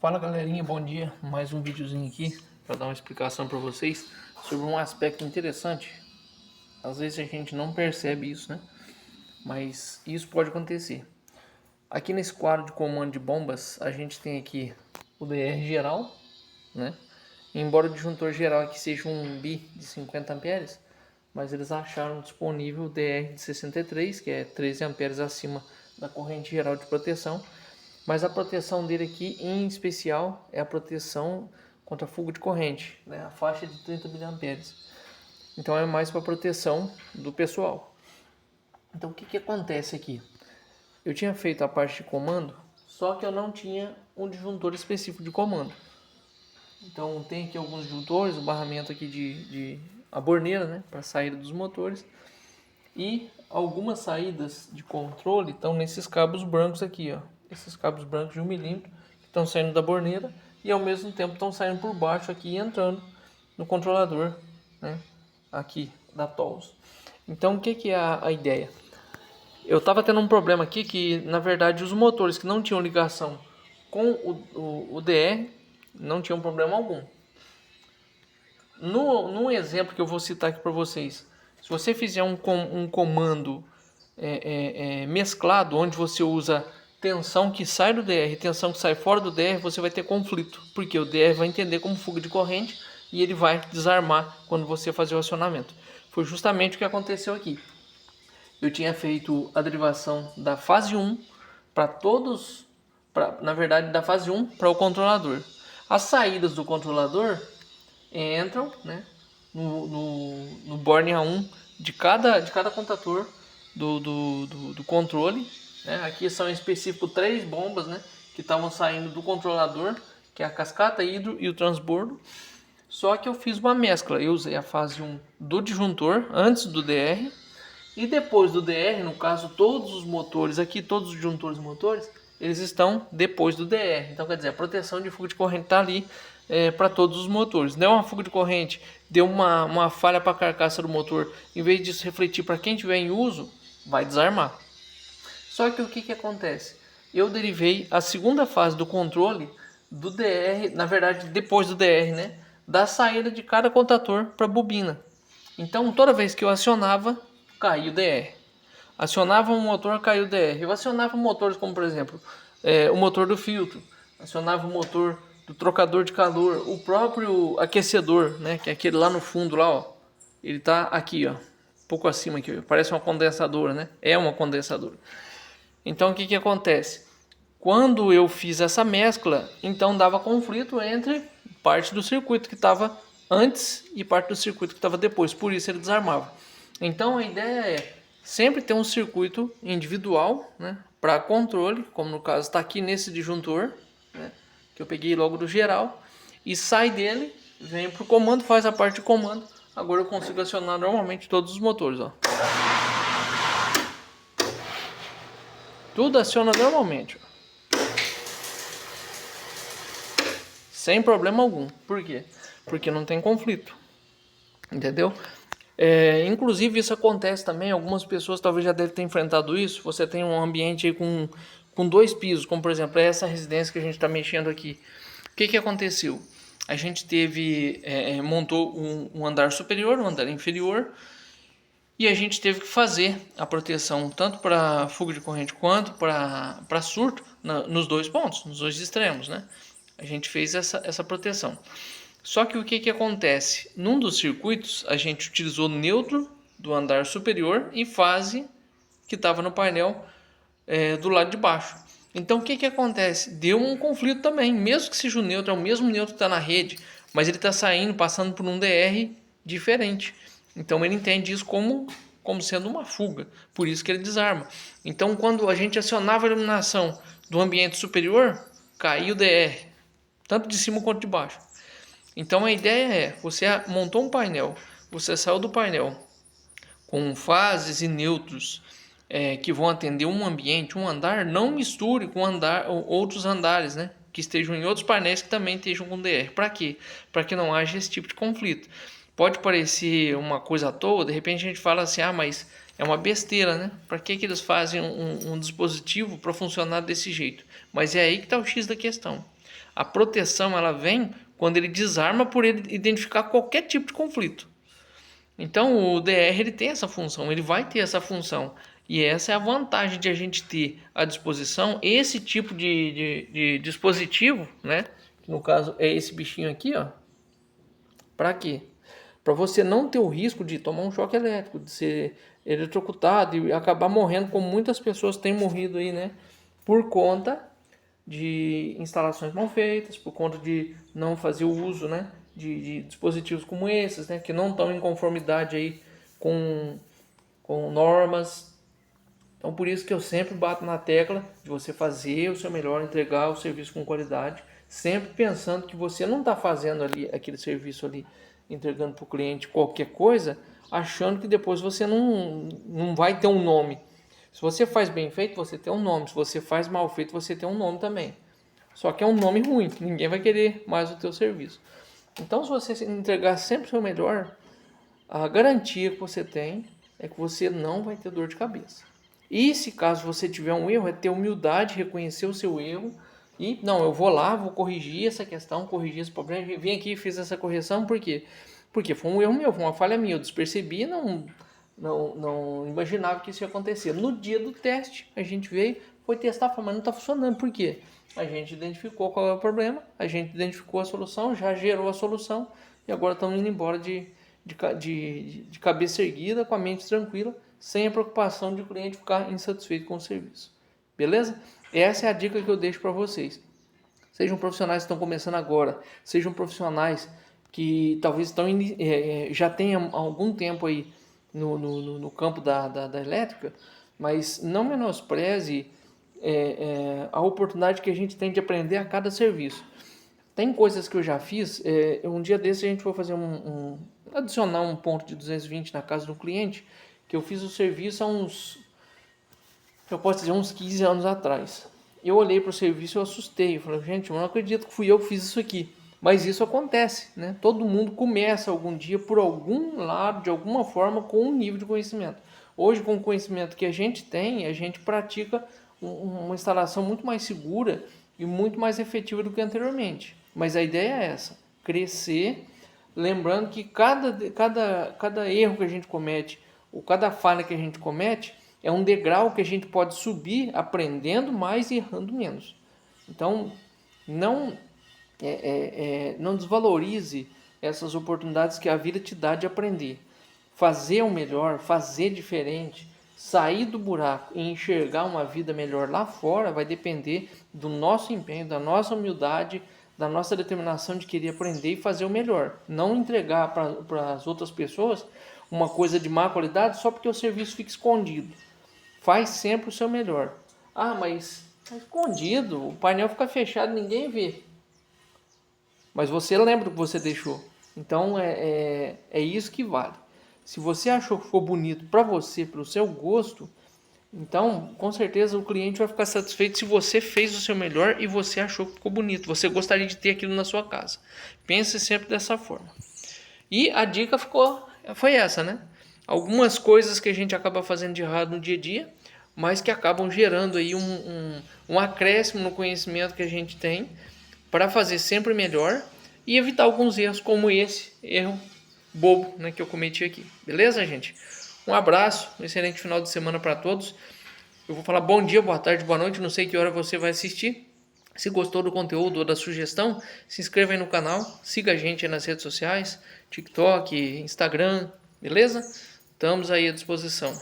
Fala galerinha, bom dia. Mais um videozinho aqui para dar uma explicação para vocês sobre um aspecto interessante. Às vezes a gente não percebe isso, né? Mas isso pode acontecer. Aqui nesse quadro de comando de bombas, a gente tem aqui o DR geral, né? Embora o disjuntor geral aqui seja um bi de 50 amperes, mas eles acharam disponível o DR de 63, que é 13 amperes acima da corrente geral de proteção. Mas a proteção dele aqui, em especial, é a proteção contra fuga de corrente, né? A faixa de 30 mA. Então é mais para proteção do pessoal. Então o que acontece aqui? Eu tinha feito a parte de comando, só que eu não tinha um disjuntor específico de comando. Então tem aqui alguns disjuntores, o barramento aqui de a borneira, né, para saída dos motores. E algumas saídas de controle estão nesses cabos brancos aqui, ó. Esses cabos brancos de 1 mm que estão saindo da borneira e ao mesmo tempo estão saindo por baixo aqui e entrando no controlador, né, aqui da TOLS. Então o que é a ideia? Eu estava tendo um problema aqui que na verdade os motores que não tinham ligação com o DR não tinham problema algum. No exemplo que eu vou citar aqui para vocês, se você fizer um comando mesclado, onde você usa tensão que sai do DR e tensão que sai fora do DR, você vai ter conflito, porque o DR vai entender como fuga de corrente e ele vai desarmar quando você fazer o acionamento. Foi justamente o que aconteceu aqui. Eu tinha feito a derivação da fase 1 para todos, na verdade da fase 1 para o controlador. As saídas do controlador entram, né, no borne A1 de cada contator do controle, né? Aqui são em específico 3 bombas, né, que estavam saindo do controlador, que é a cascata, hidro e o transbordo. Só que eu fiz uma mescla, eu usei a fase 1 do disjuntor antes do DR e depois do DR, no caso todos os motores aqui, todos os disjuntores e motores, eles estão depois do DR. Então quer dizer, a proteção de fuga de corrente está ali para todos os motores. Deu uma fuga de corrente, deu uma falha para a carcaça do motor, em vez disso refletir para quem tiver em uso, vai desarmar. Só que o que acontece? Eu derivei a segunda fase do controle do DR, na verdade depois do DR, né, da saída de cada contator para a bobina. Então toda vez que eu acionava, caiu o DR. Acionava um motor, caiu o DR. Eu acionava motores como, por exemplo, o motor do filtro. Acionava o motor do trocador de calor. O próprio aquecedor, né, que é aquele lá no fundo, lá, ó. Ele está aqui, ó, um pouco acima aqui. Ó. Parece uma condensadora, né? É uma condensadora. Então, o que acontece? Quando eu fiz essa mescla, então dava conflito entre parte do circuito que estava antes e parte do circuito que estava depois. Por isso ele desarmava. Então a ideia é sempre ter um circuito individual, né, para controle, como no caso está aqui nesse disjuntor, né, que eu peguei logo do geral, e sai dele, vem para o comando, faz a parte de comando. Agora eu consigo acionar normalmente todos os motores, ó. Tudo aciona normalmente, ó. Sem problema algum. Por quê? Porque não tem conflito. Entendeu? Inclusive isso acontece também, algumas pessoas talvez já devem ter enfrentado isso. Você tem um ambiente aí com 2 pisos, como por exemplo essa residência que a gente está mexendo aqui. O que aconteceu? A gente montou um andar superior, um andar inferior, e a gente teve que fazer a proteção tanto para fuga de corrente quanto para surto nos 2 pontos, nos 2 extremos, né? A gente fez essa proteção. Só que o que acontece? Num dos circuitos, a gente utilizou neutro do andar superior e fase que estava no painel do lado de baixo. Então o que acontece? Deu um conflito também, mesmo que seja o neutro, é o mesmo neutro que está na rede, mas ele está saindo, passando por um DR diferente. Então ele entende isso como sendo uma fuga, por isso que ele desarma. Então quando a gente acionava a iluminação do ambiente superior, caiu o DR, tanto de cima quanto de baixo. Então a ideia é, você montou um painel, você saiu do painel com fases e neutros que vão atender um ambiente, um andar, não misture com outros andares, né, que estejam em outros painéis que também estejam com DR. Para quê? Para que não haja esse tipo de conflito. Pode parecer uma coisa à toa, de repente a gente fala assim, mas é uma besteira, né? Para que eles fazem um dispositivo para funcionar desse jeito? Mas é aí que está o X da questão. A proteção ela vem quando ele desarma por ele identificar qualquer tipo de conflito. Então o DR ele tem essa função, ele vai ter essa função. E essa é a vantagem de a gente ter à disposição esse tipo de dispositivo, né? Que no caso é esse bichinho aqui, ó. Para quê? Para você não ter o risco de tomar um choque elétrico, de ser eletrocutado e acabar morrendo, como muitas pessoas têm morrido aí, né? Por conta de instalações mal feitas, por conta de não fazer o uso, né, de dispositivos como esses, né, que não estão em conformidade aí com normas. Então por isso que eu sempre bato na tecla de você fazer o seu melhor, entregar o serviço com qualidade, sempre pensando que você não está fazendo ali aquele serviço ali, entregando para o cliente qualquer coisa, achando que depois você não vai ter um nome. Se você faz bem feito, você tem um nome. Se você faz mal feito, você tem um nome também. Só que é um nome ruim. Ninguém vai querer mais o teu serviço. Então, se você entregar sempre o seu melhor, a garantia que você tem é que você não vai ter dor de cabeça. E se caso você tiver um erro, é ter humildade, reconhecer o seu erro e, não, eu vou lá, vou corrigir essa questão, corrigir esse problema. Vim aqui e fiz essa correção, por quê? Porque foi um erro meu, foi uma falha minha. Eu despercebi, não imaginava que isso ia acontecer. No dia do teste, a gente veio, foi testar, mas não está funcionando. Por quê? A gente identificou qual é o problema, a gente identificou a solução, já gerou a solução e agora estamos indo embora de cabeça erguida, com a mente tranquila, sem a preocupação de o cliente ficar insatisfeito com o serviço. Beleza? Essa é a dica que eu deixo para vocês. Sejam profissionais que estão começando agora, sejam profissionais que talvez já tenham algum tempo aí no campo da elétrica, mas não menospreze a oportunidade que a gente tem de aprender a cada serviço. Tem coisas que eu já fiz, um dia desse a gente foi fazer adicionar um ponto de 220 na casa do cliente, que eu fiz o serviço há uns 15 anos atrás. Eu olhei para o serviço e eu assustei, eu falei, gente, eu não acredito que fui eu que fiz isso aqui. Mas isso acontece, né? Todo mundo começa algum dia por algum lado, de alguma forma, com um nível de conhecimento. Hoje, com o conhecimento que a gente tem, a gente pratica uma instalação muito mais segura e muito mais efetiva do que anteriormente. Mas a ideia é essa, crescer, lembrando que cada erro que a gente comete, ou cada falha que a gente comete, é um degrau que a gente pode subir aprendendo mais e errando menos. Então, não desvalorize essas oportunidades que a vida te dá de aprender. Fazer o melhor, fazer diferente, sair do buraco e enxergar uma vida melhor lá fora vai depender do nosso empenho, da nossa humildade, da nossa determinação de querer aprender e fazer o melhor. Não entregar para as outras pessoas uma coisa de má qualidade só porque o serviço fica escondido. Faz sempre o seu melhor. Ah, mas tá escondido, o painel fica fechado, ninguém vê. Mas você lembra do que você deixou. Então é isso que vale. Se você achou que ficou bonito para você, para o seu gosto, então com certeza o cliente vai ficar satisfeito se você fez o seu melhor e você achou que ficou bonito. Você gostaria de ter aquilo na sua casa. Pense sempre dessa forma. E a dica foi essa, né? Algumas coisas que a gente acaba fazendo de errado no dia a dia, mas que acabam gerando aí um acréscimo no conhecimento que a gente tem para fazer sempre melhor e evitar alguns erros como esse erro bobo, né, que eu cometi aqui. Beleza, gente? Um abraço, um excelente final de semana para todos. Eu vou falar bom dia, boa tarde, boa noite, não sei que hora você vai assistir. Se gostou do conteúdo ou da sugestão, se inscreva aí no canal, siga a gente aí nas redes sociais, TikTok, Instagram, beleza? Estamos aí à disposição.